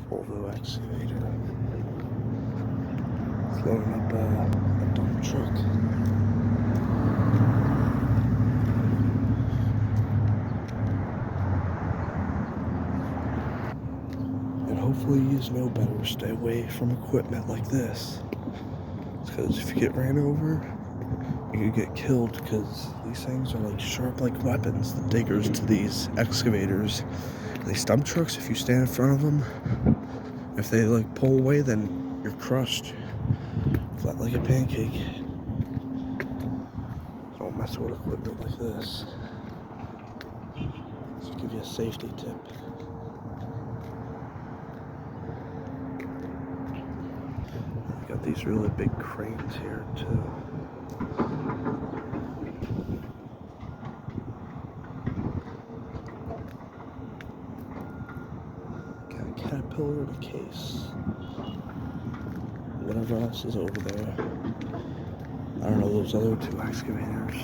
Volvo Excavator. It's loading up a dump truck. And hopefully you know better. Stay away from equipment like this. Because if you get ran over, you could get killed, because these things are like sharp like weapons, the diggers to these excavators. These dump trucks, if you stand in front of them, if they like pull away, then you're crushed. Flat like a pancake. Don't mess with equipment like this. Just give you a safety tip. Got these really big cranes here too. Got a Caterpillar in a case. Whatever else is over there. I don't know those other two excavators.